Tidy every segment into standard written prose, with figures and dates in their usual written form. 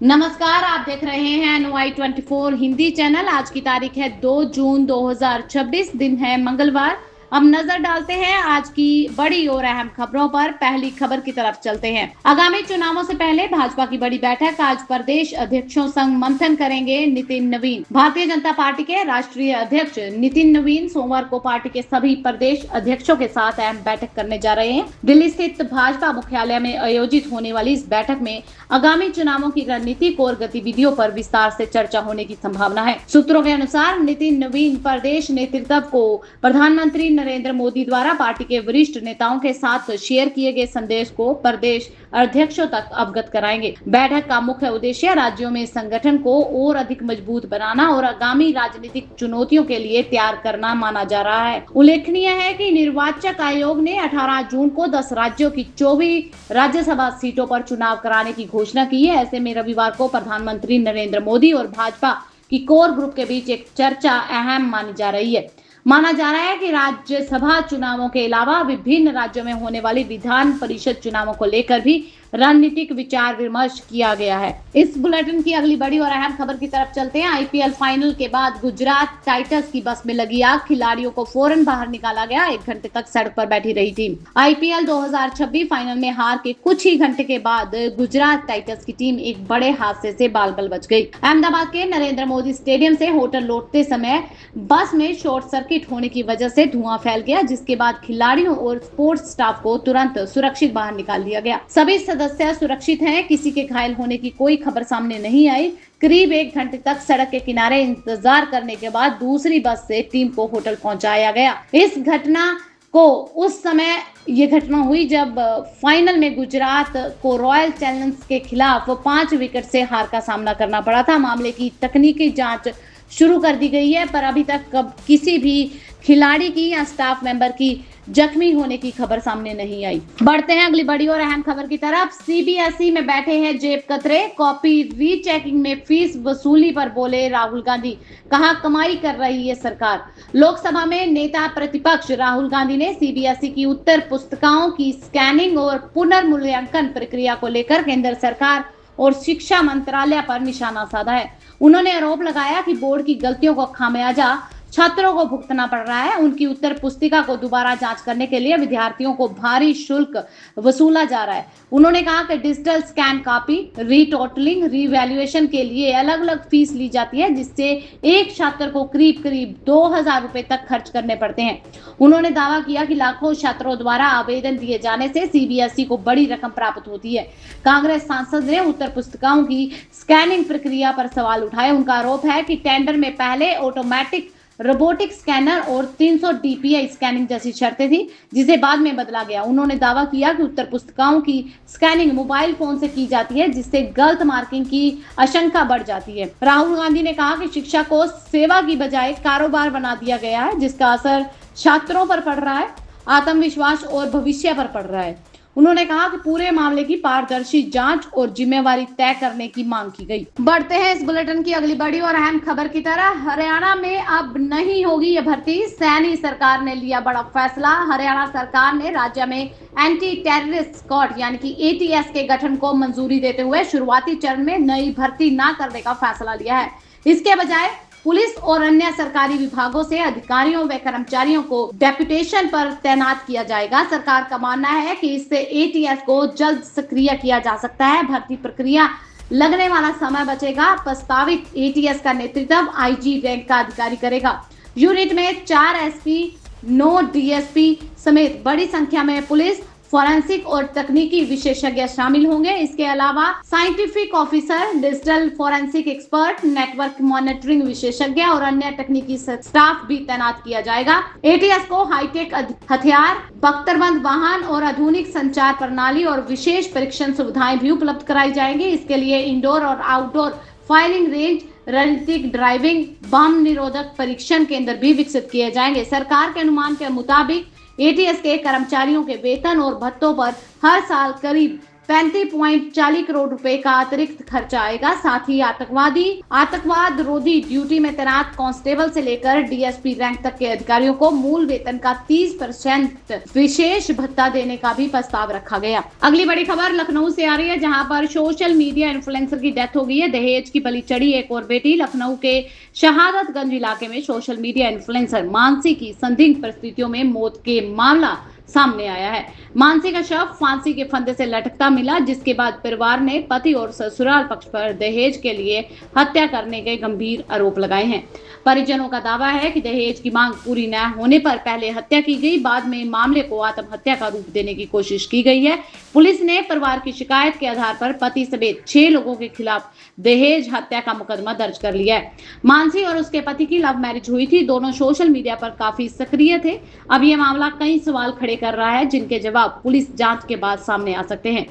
नमस्कार, आप देख रहे हैं NY24 हिंदी चैनल। आज की तारीख है 2 जून 2026, दिन है मंगलवार। अब नजर डालते हैं आज की बड़ी और अहम खबरों पर। पहली खबर की तरफ चलते हैं। आगामी चुनावों से पहले भाजपा की बड़ी बैठक। आज प्रदेश अध्यक्षों संग मंथन करेंगे नितिन नवीन। भारतीय जनता पार्टी के राष्ट्रीय अध्यक्ष नितिन नवीन सोमवार को पार्टी के सभी प्रदेश अध्यक्षों के साथ अहम बैठक करने जा रहे हैं। दिल्ली स्थित भाजपा मुख्यालय में आयोजित होने वाली इस बैठक में आगामी चुनावों की रणनीतिक और गतिविधियों पर विस्तार से चर्चा होने की संभावना है। सूत्रों के अनुसार नितिन नवीन प्रदेश नेतृत्व को प्रधानमंत्री नरेंद्र मोदी द्वारा पार्टी के वरिष्ठ नेताओं के साथ शेयर किए गए संदेश को प्रदेश अध्यक्षों तक अवगत कराएंगे। बैठक का मुख्य उद्देश्य राज्यों में संगठन को और अधिक मजबूत बनाना और आगामी राजनीतिक चुनौतियों के लिए तैयार करना माना जा रहा है। उल्लेखनीय है कि निर्वाचन आयोग ने 18 जून को 10 राज्यों की 24 राज्यसभा सीटों पर चुनाव कराने की घोषणा की है। ऐसे में रविवार को प्रधानमंत्री नरेंद्र मोदी और भाजपा की कोर ग्रुप के बीच एक चर्चा अहम मानी जा रही है। माना जा रहा है कि राज्यसभा चुनावों के अलावा विभिन्न राज्यों में होने वाली विधान परिषद चुनावों को लेकर भी रणनीतिक विचार विमर्श किया गया है। इस बुलेटिन की अगली बड़ी और अहम खबर की तरफ चलते हैं। IPL फाइनल के बाद गुजरात टाइटंस की बस में लगी आग। खिलाड़ियों को फौरन बाहर निकाला गया। 1 घंटे तक सड़क पर बैठी रही टीम। IPL 2026 फाइनल में हार के कुछ ही घंटे के बाद गुजरात टाइटंस की टीम एक बड़े हादसे से बाल-बाल बच गई। अहमदाबाद के नरेंद्र मोदी स्टेडियम से होटल लौटते समय बस में शॉर्ट सर्किट होने की वजह से धुआं फैल गया, जिसके बाद खिलाड़ियों और स्पोर्ट्स स्टाफ को तुरंत सुरक्षित बाहर निकाल दिया गया। सभी सदस्य सुरक्षित हैं। किसी के घायल होने की कोई खबर सामने नहीं आई। करीब 1 घंटे तक सड़क के किनारे इंतजार करने के बाद दूसरी बस से टीम को होटल पहुंचाया गया। इस घटना को उस समय ये घटना हुई जब फाइनल में गुजरात को रॉयल चैलेंजर्स के खिलाफ 5 विकेट से हार का सामना करना पड़ा था। मामले की तकनीकी जांच शुरू कर दी गई है, पर अभी तक किसी भी खिलाड़ी की या स्टाफ मेंबर की जख्मी होने की खबर सामने नहीं आई। बढ़ते हैं अगली बड़ी और अहम खबर की तरफ। CBSE में बैठे हैं जेब कतरे। कॉपी रीचेकिंग में फीस वसूली पर बोले राहुल गांधी। कहा, कमाई कर रही है सरकार। लोकसभा में नेता प्रतिपक्ष राहुल गांधी ने CBSE की उत्तर पुस्तिकाओं की स्कैनिंग और पुनर्मूल्यांकन प्रक्रिया को लेकर केंद्र सरकार और शिक्षा मंत्रालय पर निशाना साधा है। उन्होंने आरोप लगाया कि बोर्ड की गलतियों का खामियाजा छात्रों को भुगतना पड़ रहा है। उनकी उत्तर पुस्तिका को दोबारा जांच करने के लिए विद्यार्थियों को भारी शुल्क वसूला जा रहा है। उन्होंने कहा कि digital scan copy, retotalling, revaluation के लिए अलग अलग फीस ली जाती है, जिससे एक छात्र को करीब 2000 रुपए तक खर्च करने पड़ते हैं। उन्होंने दावा किया कि लाखों छात्रों द्वारा आवेदन दिए जाने से CBSE को बड़ी रकम प्राप्त होती है। कांग्रेस सांसद ने उत्तर पुस्तिकाओं की स्कैनिंग प्रक्रिया पर सवाल उठाए। उनका आरोप है कि टेंडर में पहले ऑटोमेटिक रोबोटिक स्कैनर और 300 DPI स्कैनिंग जैसी शर्तें थी, जिसे बाद में बदला गया। उन्होंने दावा किया कि उत्तर पुस्तिकाओं की स्कैनिंग मोबाइल फोन से की जाती है, जिससे गलत मार्किंग की आशंका बढ़ जाती है। राहुल गांधी ने कहा कि शिक्षा को सेवा की बजाय कारोबार बना दिया गया है, जिसका असर छात्रों पर पड़ रहा है, आत्मविश्वास और भविष्य पर पड़ रहा है। उन्होंने कहा कि पूरे मामले की पारदर्शी जांच और जिम्मेवारी तय करने की मांग की गई। बढ़ते हैं इस बुलेटिन की अगली बड़ी और अहम खबर की तरह। हरियाणा में अब नहीं होगी ये भर्ती। सैनी सरकार ने लिया बड़ा फैसला। हरियाणा सरकार ने राज्य में एंटी टेररिस्ट स्क्वाड यानी कि ATS के गठन को मंजूरी देते हुए शुरुआती चरण में नई भर्ती न करने का फैसला लिया है। इसके बजाय पुलिस और अन्य सरकारी विभागों से अधिकारियों व कर्मचारियों को डेप्यूटेशन पर तैनात किया जाएगा। सरकार का मानना है कि इससे ATS को जल्द सक्रिय किया जा सकता है। भर्ती प्रक्रिया लगने वाला समय बचेगा। प्रस्तावित ATS का नेतृत्व IG रैंक का अधिकारी करेगा। यूनिट में 4 SP, 9 DSP समेत बड़ी संख्या में पुलिस, फॉरेंसिक और तकनीकी विशेषज्ञ शामिल होंगे। इसके अलावा scientific officer, digital forensic expert, network monitoring विशेषज्ञ और अन्य तकनीकी स्टाफ भी तैनात किया जाएगा। ATS को हाईटेक हथियार, बख्तरबंद वाहन और आधुनिक संचार प्रणाली और विशेष परीक्षण सुविधाएं भी उपलब्ध कराई जाएंगी। इसके लिए इंडोर और आउटडोर फायरिंग रेंज, रणनीतिक ड्राइविंग, बम निरोधक परीक्षण केंद्र भी विकसित किए जाएंगे। सरकार के अनुमान के मुताबिक ATS के कर्मचारियों के वेतन और भत्तों पर हर साल करीब 35.40 करोड़ रुपए का अतिरिक्त खर्चा आएगा। साथ ही आतंकवाद रोधी ड्यूटी में तैनात कांस्टेबल से लेकर डीएसपी रैंक तक के अधिकारियों को मूल वेतन का 30% विशेष भत्ता देने का भी प्रस्ताव रखा गया। अगली बड़ी खबर लखनऊ से आ रही है, जहां पर सोशल मीडिया इन्फ्लुएंसर की डेथ हो गई है। दहेज की बलि चढ़ी एक और बेटी। लखनऊ के शहादतगंज इलाके में सोशल मीडिया इन्फ्लुएंसर मानसी की संदिग्ध परिस्थितियों में मौत के मामला सामने आया है। मानसी का शव फांसी के फंदे से लटकता मिला, जिसके बाद परिवार ने पति और ससुराल पक्ष पर दहेज के लिए हत्या करने के गंभीर आरोप लगाए हैं। परिजनों का दावा है कि दहेज की मांग पूरी न होने पर पहले हत्या की गई, बाद में मामले को आत्महत्या का रूप देने की कोशिश की गई है। पुलिस ने परिवार की शिकायत के आधार पर पति समेत 6 लोगों के खिलाफ दहेज हत्या का मुकदमा दर्ज कर लिया है। मानसी और उसके पति की लव मैरिज हुई थी। दोनों सोशल मीडिया पर काफी सक्रिय थे। अब यह मामला कई सवाल खड़े कर रहा है, जिनके जवाब पुलिस जांच के बाद सामने आ सकते हैं।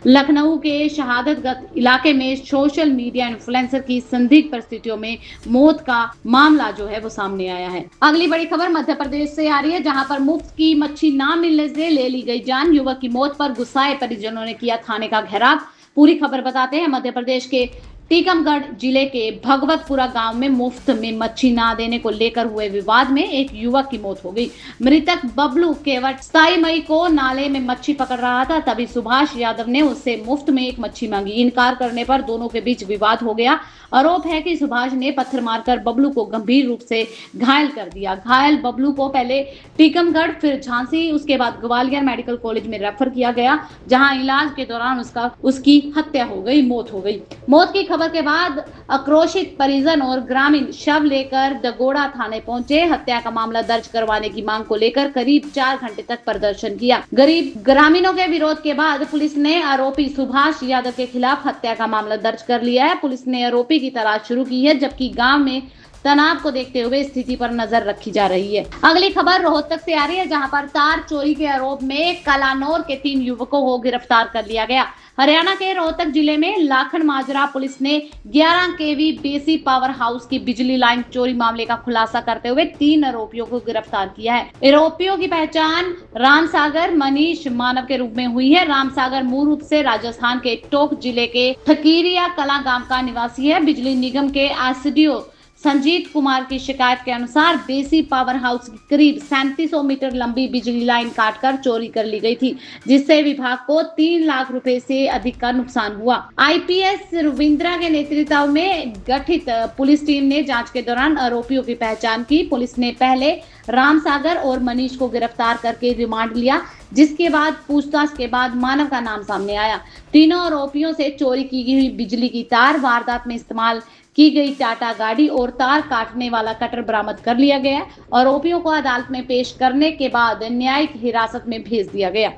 लखनऊ के शहादतगंज इलाके में सोशल मीडिया इन्फ्लुएंसर की संदिग्ध परिस्थितियों में मौत का मामला जो है वो सामने आया है। अगली बड़ी खबर मध्य प्रदेश से आ रही है, जहां पर मुफ्त की मच्छी ना मिलने से ले ली गई जान। युवक की मौत पर गुस्साए परिजनों ने किया थाने का घेराव। पूरी खबर बताते हैं। मध्य प्रदेश के टीकमगढ़ जिले के भगवतपुरा गांव में मुफ्त में मच्छी ना देने को लेकर हुए विवाद में एक युवक की मौत हो गई। मृतक बबलू केवट 27 मई को नाले में मच्छी पकड़ रहा था। तभी सुभाष यादव ने उससे मुफ्त में एक मच्छी मांगी। इनकार करने पर दोनों के बीच विवाद हो गया। आरोप है कि सुभाष ने पत्थर मारकर बबलू को गंभीर रूप से घायल कर दिया। घायल बबलू को पहले टीकमगढ़, फिर झांसी, उसके बाद ग्वालियर मेडिकल कॉलेज में रेफर किया गया, जहां इलाज के दौरान उसकी हत्या हो गई, मौत हो गई। मौत की खबर के बाद आक्रोशित परिजन और ग्रामीण शव लेकर दगोड़ा थाने पहुंचे। हत्या का मामला दर्ज करवाने की मांग को लेकर करीब 4 घंटे तक प्रदर्शन किया। गरीब ग्रामीणों के विरोध के बाद पुलिस ने आरोपी सुभाष यादव के खिलाफ हत्या का मामला दर्ज कर लिया है। पुलिस ने आरोपी की तलाश शुरू की है, जबकि गांव में तनाव को देखते हुए स्थिति पर नजर रखी जा रही है। अगली खबर रोहतक से आ रही है, जहां पर तार चोरी के आरोप में कलानौर के 3 युवकों को गिरफ्तार कर लिया गया। हरियाणा के रोहतक जिले में लाखन माजरा पुलिस ने 11 केवी बेसी पावर हाउस की बिजली लाइन चोरी मामले का खुलासा करते हुए 3 आरोपियों को गिरफ्तार किया है। आरोपियों की पहचान रामसागर मनीष मानव के रूप में हुई है। रामसागर मूल रूप से राजस्थान के टोंक जिले के ठकीरिया कला गांव का निवासी है। बिजली निगम के एसडीओ संजीत कुमार की शिकायत के अनुसार बेसी पावर हाउस की करीब 3700 मीटर लंबी बिजली लाइन काटकर चोरी कर ली गई थी, जिससे विभाग को 3 लाख रुपए से अधिक का नुकसान हुआ। आईपीएस रविंद्रा के नेतृत्व में गठित पुलिस टीम ने जांच के दौरान आरोपियों की पहचान की। पुलिस ने पहले रामसागर और मनीष को गिरफ्तार करके रिमांड लिया, जिसके बाद पूछताछ के बाद मानव का नाम सामने आया। तीनों आरोपियों से चोरी की गई बिजली की तार, वारदात में इस्तेमाल की गई टाटा गाड़ी और तार काटने वाला कटर बरामद कर लिया गया। आरोपियों को अदालत में पेश करने के बाद न्यायिक हिरासत में भेज दिया गया।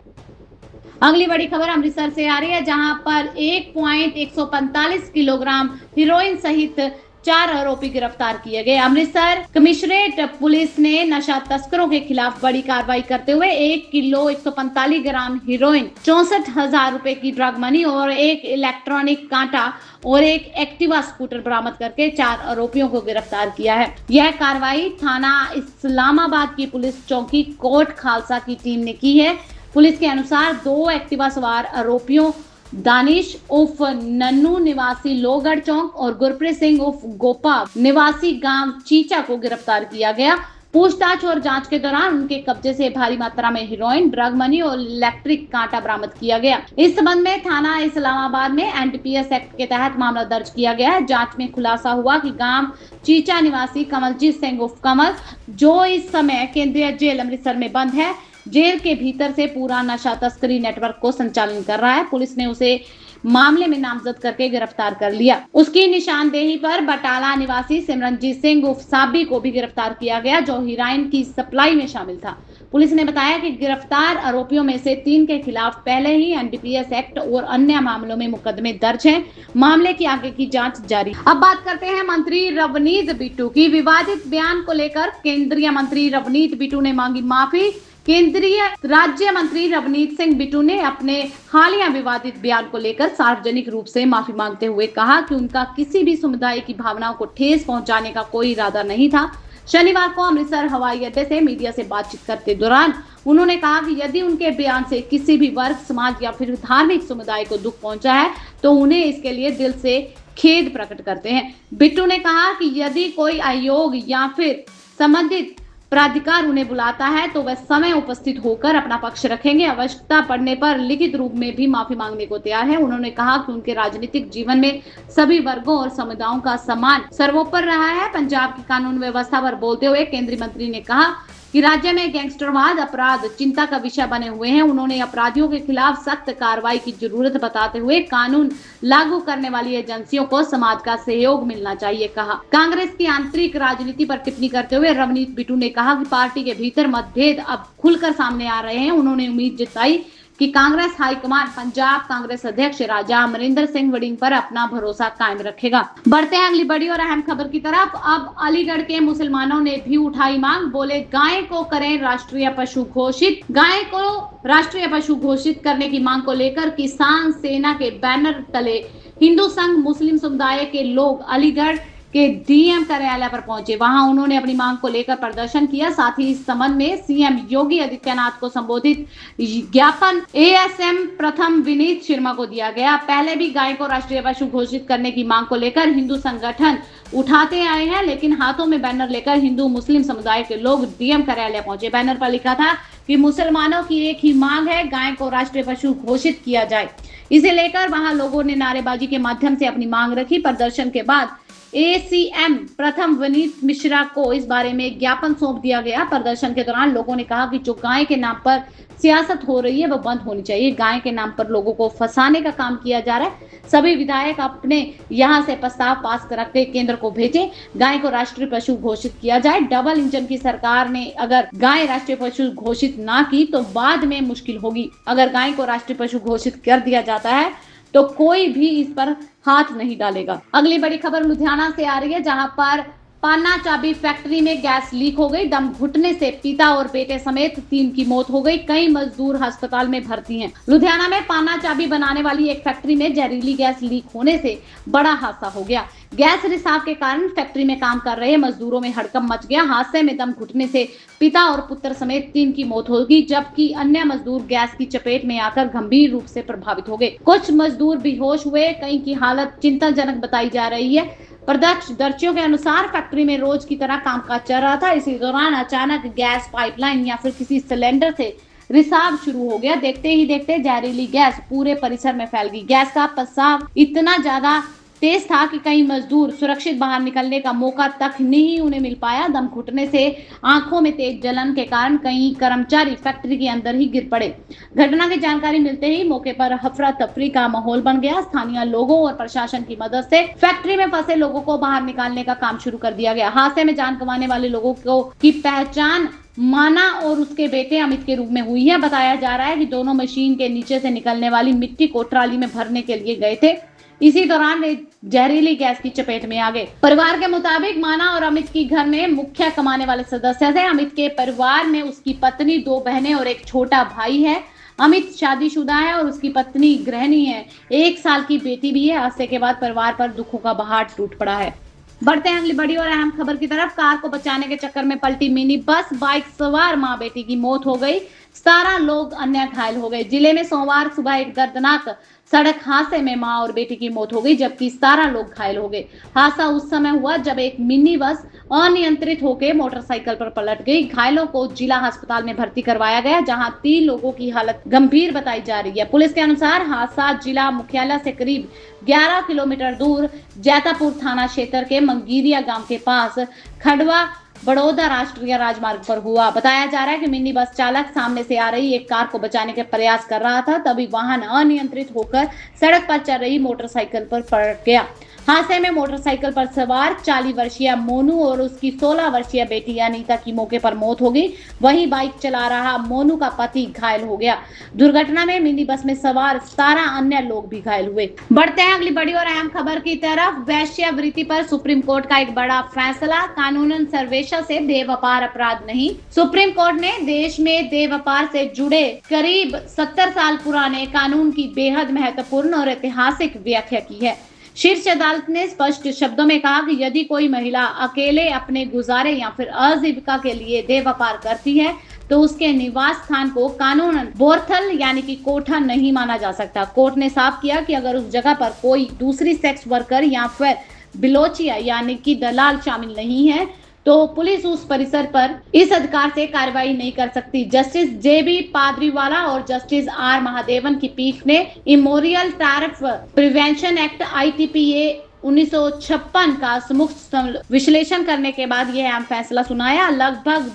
अगली बड़ी खबर अमृतसर से आ रही है, जहां पर 1.145 किलोग्राम हीरोइन सहित 4 आरोपी गिरफ्तार किए गए। अमृतसर कमिश्नरेट पुलिस ने नशा तस्करों के खिलाफ बड़ी कार्रवाई करते हुए 1 किलो 145 ग्राम हीरोइन, 64,000 रुपए की ड्रग मनी और एक इलेक्ट्रॉनिक कांटा और एक एक्टिवा स्कूटर बरामद करके 4 आरोपियों को गिरफ्तार किया है। यह कार्रवाई थाना इस्लामाबाद की पुलिस चौकी कोट खालसा की टीम ने की है। पुलिस के अनुसार 2 एक्टिवा सवार आरोपियों दानिश उर्फ नन्नू निवासी लोहगढ़ चौक और गुरप्रीत सिंह उर्फ गोपा निवासी गांव चीचा को गिरफ्तार किया गया। पूछताछ और जांच के दौरान उनके कब्जे से भारी मात्रा में हीरोइन, ड्रग मनी और इलेक्ट्रिक कांटा बरामद किया गया। इस संबंध में थाना इस्लामाबाद में एनडीपीएस एक्ट के तहत मामला दर्ज किया गया है। जांच में खुलासा हुआ कि गांव चीचा निवासी कमलजीत सिंह उर्फ कमल, जो इस समय केंद्रीय जेल अमृतसर में बंद है, जेल के भीतर से पूरा नशा तस्करी नेटवर्क को संचालन कर रहा है। पुलिस ने उसे मामले में नामजद करके गिरफ्तार कर लिया। उसकी निशानदेही पर बटाला निवासी सिमरनजीत सिंह उर्फ साबी को भी गिरफ्तार किया गया, जो हीरोइन की सप्लाई में शामिल था। पुलिस ने बताया कि गिरफ्तार आरोपियों में से 3 के खिलाफ पहले ही एनडीपीएस एक्ट और अन्य मामलों में मुकदमे दर्ज हैं। मामले की आगे की जांच जारी। अब बात करते हैं मंत्री रवनीत बिट्टू की। विवादित बयान को लेकर केंद्रीय मंत्री रवनीत बिट्टू ने मांगी माफी। केंद्रीय राज्य मंत्री रवनीत सिंह बिट्टू ने अपने हालिया विवादित बयान को लेकर सार्वजनिक रूप से माफी मांगते हुए कहा कि उनका किसी भी समुदाय की भावनाओं को ठेस पहुंचाने का कोई इरादा नहीं था। शनिवार को अमृतसर हवाई अड्डे से मीडिया से बातचीत करते दौरान उन्होंने कहा कि यदि उनके बयान से किसी भी वर्ग, समाज या फिर धार्मिक समुदाय को दुख पहुंचा है तो उन्हें इसके लिए दिल से खेद प्रकट करते हैं। बिट्टू ने कहा कि यदि कोई आयोग या फिर संबंधित प्राधिकार उन्हें बुलाता है तो वह समय उपस्थित होकर अपना पक्ष रखेंगे। आवश्यकता पड़ने पर लिखित रूप में भी माफी मांगने को तैयार है। उन्होंने कहा कि उनके राजनीतिक जीवन में सभी वर्गों और समुदायों का सम्मान सर्वोपरि रहा है। पंजाब की कानून व्यवस्था पर बोलते हुए केंद्रीय मंत्री ने कहा कि राज्य में गैंगस्टरवाद अपराध चिंता का विषय बने हुए हैं। उन्होंने अपराधियों के खिलाफ सख्त कार्रवाई की जरूरत बताते हुए कानून लागू करने वाली एजेंसियों को समाज का सहयोग मिलना चाहिए कहा। कांग्रेस की आंतरिक राजनीति पर टिप्पणी करते हुए रवनीत बिट्टू ने कहा कि पार्टी के भीतर मतभेद अब खुलकर सामने आ रहे हैं। उन्होंने उम्मीद जताई कि कांग्रेस हाईकमान पंजाब कांग्रेस अध्यक्ष राजा अमरिंदर सिंह वड़िंग पर अपना भरोसा कायम रखेगा। बढ़ते हैं अगली बड़ी और अहम खबर की तरफ। अब अलीगढ़ के मुसलमानों ने भी उठाई मांग, बोले गाय को करें राष्ट्रीय पशु घोषित। गाय को राष्ट्रीय पशु घोषित करने की मांग को लेकर किसान सेना के बैनर तले हिंदू संघ मुस्लिम समुदाय के लोग अलीगढ़ के डीएम कार्यालय पर पहुंचे। वहां उन्होंने अपनी मांग को लेकर प्रदर्शन किया। साथ ही इस संबंध में सीएम योगी आदित्यनाथ को संबोधित ज्ञापन एएसएम प्रथम विनीत शर्मा को दिया गया। पहले भी गाय को राष्ट्रीय पशु घोषित करने की मांग को लेकर हिंदू संगठन उठाते आए हैं, लेकिन हाथों में बैनर लेकर हिंदू मुस्लिम समुदाय के लोग डीएम कार्यालय पहुंचे। बैनर पर लिखा था कि मुसलमानों की एक ही मांग है, गाय को राष्ट्रीय पशु घोषित किया जाए। इसे लेकर वहां लोगों ने नारेबाजी के माध्यम से अपनी मांग रखी। प्रदर्शन के बाद एसीएम प्रथम विनीत मिश्रा को इस बारे में ज्ञापन सौंप दिया गया। प्रदर्शन के दौरान लोगों ने कहा कि जो गाय के नाम पर सियासत हो रही है वो बंद होनी चाहिए। गाय के नाम पर लोगों को फंसाने का काम किया जा रहा है। सभी विधायक अपने यहां से प्रस्ताव पास करके केंद्र को भेजें, गाय को राष्ट्रीय पशु घोषित किया जाए। डबल इंजन की सरकार ने अगर गाय राष्ट्रीय पशु घोषित ना की तो बाद में मुश्किल होगी। अगर गाय को राष्ट्रीय पशु घोषित कर दिया जाता है तो कोई भी इस पर हाथ नहीं डालेगा। अगली बड़ी खबर लुधियाना से आ रही है, जहां पर पाना चाबी फैक्ट्री में गैस लीक हो गई। दम घुटने से पिता और बेटे समेत 3 की मौत हो गई। कई मजदूर अस्पताल में भर्ती हैं। लुधियाना में पाना चाबी बनाने वाली एक फैक्ट्री में जहरीली गैस लीक होने से बड़ा हादसा हो गया। गैस रिसाव के कारण फैक्ट्री में काम कर रहे मजदूरों में हड़कंप मच गया। हादसे में दम घुटने से पिता और पुत्र समेत 3 की मौत हो गई, जबकि अन्य मजदूर गैस की चपेट में आकर गंभीर रूप से प्रभावित हो गए। कुछ मजदूर बेहोश हुए, कई की हालत चिंताजनक बताई जा रही है। प्रत्यक्षदर्शियों के अनुसार फैक्ट्री में रोज की तरह कामकाज चल रहा था। इसी दौरान अचानक गैस पाइपलाइन या फिर किसी सिलेंडर से रिसाव शुरू हो गया। देखते ही देखते जहरीली गैस पूरे परिसर में फैल गई। गैस का पसाव इतना ज्यादा तेज था कि कई मजदूर सुरक्षित बाहर निकलने का मौका तक नहीं उन्हें मिल पाया। दम घुटने से आंखों में तेज जलन के कारण कई कर्मचारी फैक्ट्री के अंदर ही गिर पड़े। घटना की जानकारी मिलते ही मौके पर हफरा तफरी का माहौल बन गया। स्थानीय लोगों और प्रशासन की मदद से फैक्ट्री में फंसे लोगों को बाहर निकालने का काम शुरू कर दिया गया। हादसे में जान गंवाने वाले लोगों की पहचान माना और उसके बेटे अमित के रूप में हुई है। बताया जा रहा है कि दोनों मशीन के नीचे से निकलने वाली मिट्टी को ट्राली में भरने के लिए गए थे। इसी दौरान वे जहरीली गैस की चपेट में आ गए। परिवार के मुताबिक माना और अमित की घर में मुख्य कमाने वाले सदस्य थे। अमित के परिवार में उसकी पत्नी, 2 बहनें और एक छोटा भाई है। अमित शादीशुदा है और उसकी पत्नी गृहिणी है। 1 साल की बेटी भी है। हादसे के बाद परिवार पर दुखों का पहाड़ टूट पड़ा है। बढ़ते हैं अगली बड़ी और अहम खबर की तरफ। कार को बचाने के चक्कर में पलटी मिनी बस, बाइक सवार मां बेटी की मौत हो गई। 17 लोग अन्य घायल हो गए। जिले में सोमवार सुबह एक दर्दनाक सड़क हादसे में मां और बेटी की मौत हो गई, जबकि 17 लोग घायल हो गए। हादसा उस समय हुआ जब एक मिनी बस अनियंत्रित होकर मोटरसाइकिल पर पलट गई। घायलों को जिला अस्पताल में भर्ती करवाया गया, जहां 3 लोगों की हालत गंभीर बताई जा रही है। पुलिस के अनुसार हादसा जिला मुख्यालय से करीब 11 किलोमीटर दूर जैतापुर थाना क्षेत्र के मंगीरिया गांव के पास खड़वा बड़ौदा राष्ट्रीय राजमार्ग पर हुआ। बताया जा रहा है कि मिनी बस चालक सामने से आ रही एक कार को बचाने के प्रयास कर रहा था, तभी वाहन अनियंत्रित होकर सड़क पर चल रही मोटरसाइकिल पर पलट गया। हादसे में मोटरसाइकिल पर सवार 40 वर्षीय मोनू और उसकी 16 वर्षीय बेटी अनीता की मौके पर मौत हो गई। वहीं बाइक चला रहा मोनू का पति घायल हो गया। दुर्घटना में मिनी बस में सवार 17 अन्य लोग भी घायल हुए। बढ़ते हैं अगली बड़ी और अहम खबर की तरफ। वेश्यावृत्ति पर सुप्रीम कोर्ट का एक बड़ा फैसला। कानूनन सर्वेक्षण से देह व्यापार अपराध नहीं। सुप्रीम कोर्ट ने देश में देह व्यापार से जुड़े करीब 70 साल पुराने कानून की बेहद महत्वपूर्ण और ऐतिहासिक व्याख्या की है। शीर्ष अदालत ने स्पष्ट शब्दों में कहा कि यदि कोई महिला अकेले अपने गुजारे या फिर आजीविका के लिए देह व्यापार करती है तो उसके निवास स्थान को कानूनन बोरथल यानी कि कोठा नहीं माना जा सकता। कोर्ट ने साफ किया कि अगर उस जगह पर कोई दूसरी सेक्स वर्कर या फिर बिलोचिया यानी कि दलाल शामिल नहीं है तो पुलिस उस परिसर पर इस अधिकार से कार्रवाई नहीं कर सकती। Justice JB. पादरीवाला और जस्टिस आर. महादेवन की पीठ ने इमोरियल टैरिफ प्रिवेंशन एक्ट ITPA 1956 का समुचित विश्लेषण करने के बाद यह अहम फैसला सुनाया। लगभग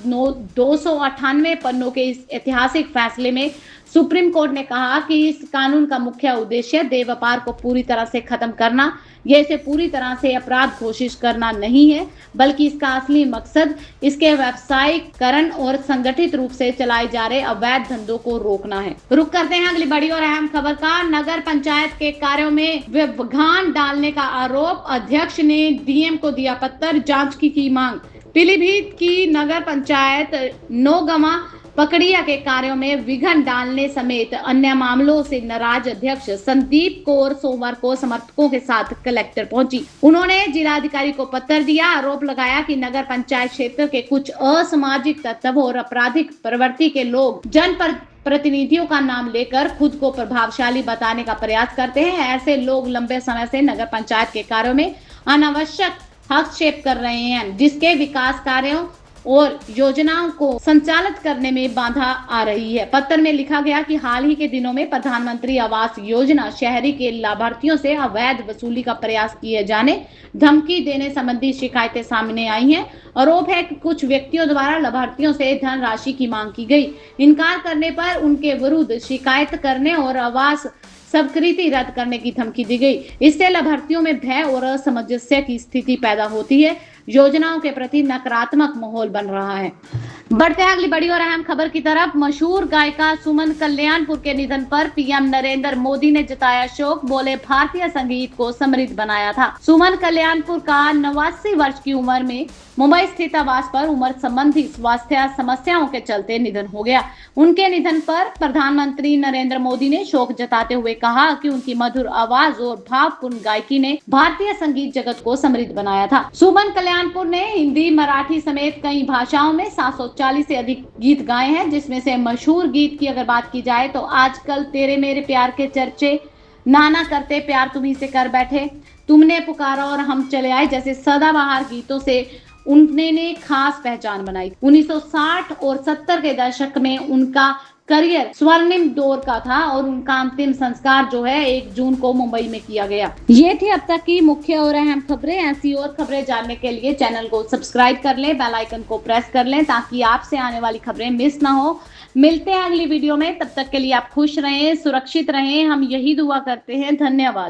298 पन्नों के इस ऐतिहासिक फैसले में सुप्रीम कोर्ट ने कहा कि इस कानून का मुख्य उद्देश्य देह व्यापार को पूरी तरह से खत्म करना या इसे पूरी तरह से अपराध घोषित करना नहीं है, बल्कि इसका असली मकसद इसके व्यावसायीकरण और संगठित रूप से चलाए जा रहे अवैध धंधों को रोकना है। रुक करते हैं अगली बड़ी और अहम खबर का। नगर पंचायत के कार्यों में व्यवधान डालने का आरोप, अध्यक्ष ने DM को दिया पत्र, जांच की मांग। पीलीभीत की नगर पंचायत नौगवा पकड़िया के कार्यों में विघ्न डालने समेत अन्य मामलों से नाराज अध्यक्ष संदीप कौर सोमवार को समर्थकों के साथ कलेक्टर पहुंची। उन्होंने जिलाधिकारी को पत्र दिया, आरोप लगाया कि नगर पंचायत क्षेत्र के कुछ असामाजिक तत्व और आपराधिक प्रवृत्ति के लोग जनप्रतिनिधियों का नाम लेकर खुद को प्रभावशाली बताने का प्रयास करते हैं। ऐसे लोग लंबे समय से नगर पंचायत के कार्यों में अनावश्यक हस्तक्षेप कर रहे हैं, जिसके विकास कार्यों और योजनाओं को संचालित करने में बाधा आ रही है। पत्र में लिखा गया कि हाल ही के दिनों में प्रधानमंत्री आवास योजना शहरी के लाभार्थियों से अवैध वसूली का प्रयास किए जाने, धमकी देने संबंधी शिकायतें सामने आई हैं। आरोप है कि कुछ व्यक्तियों द्वारा लाभार्थियों से धनराशि की मांग की गई, इनकार करने पर उनके विरुद्ध शिकायत करने और आवास स्वीकृति रद्द करने की धमकी दी गई। इससे लाभार्थियों में भय और असमंजस्य की स्थिति पैदा होती है, योजनाओं के प्रति नकारात्मक माहौल बन रहा है। बढ़ते हैं अगली बड़ी और अहम खबर की तरफ। मशहूर गायिका सुमन कल्याणपुर के निधन पर PM नरेंद्र मोदी ने जताया शोक, बोले भारतीय संगीत को समृद्ध बनाया था। सुमन कल्याणपुर का 89 वर्ष की उम्र में मुंबई स्थित आवास पर उम्र संबंधी स्वास्थ्य समस्याओं के चलते निधन हो गया। उनके निधन पर प्रधानमंत्री नरेंद्र मोदी ने शोक जताते हुए कहा कि उनकी मधुर आवाज और भावपूर्ण गायकी ने भारतीय संगीत जगत को समृद्ध बनाया था। सुमन कल्याणपुर ने हिंदी, मराठी समेत कई भाषाओं में 740 से अधिक गीत गाए हैं, जिसमें से मशहूर गीत की अगर बात की जाए तो आजकल तेरे मेरे प्यार के चर्चे, नाना करते प्यार तुम्ही से कर बैठे, तुमने पुकारा और हम चले आए जैसे सदाबहार गीतों से उन्होंने खास पहचान बनाई। 1960 और 70 के दशक में उनका करियर स्वर्णिम दौर का था और उनका अंतिम संस्कार जो है 1 जून को मुंबई में किया गया। ये थी अब तक की मुख्य और अहम खबरें। ऐसी और खबरें जानने के लिए चैनल को सब्सक्राइब कर लें, बेल आइकन को प्रेस कर लें ताकि आपसे आने वाली खबरें मिस ना हो। मिलते हैं अगली वीडियो में, तब तक के लिए आप खुश रहें, सुरक्षित रहें, हम यही दुआ करते हैं। धन्यवाद।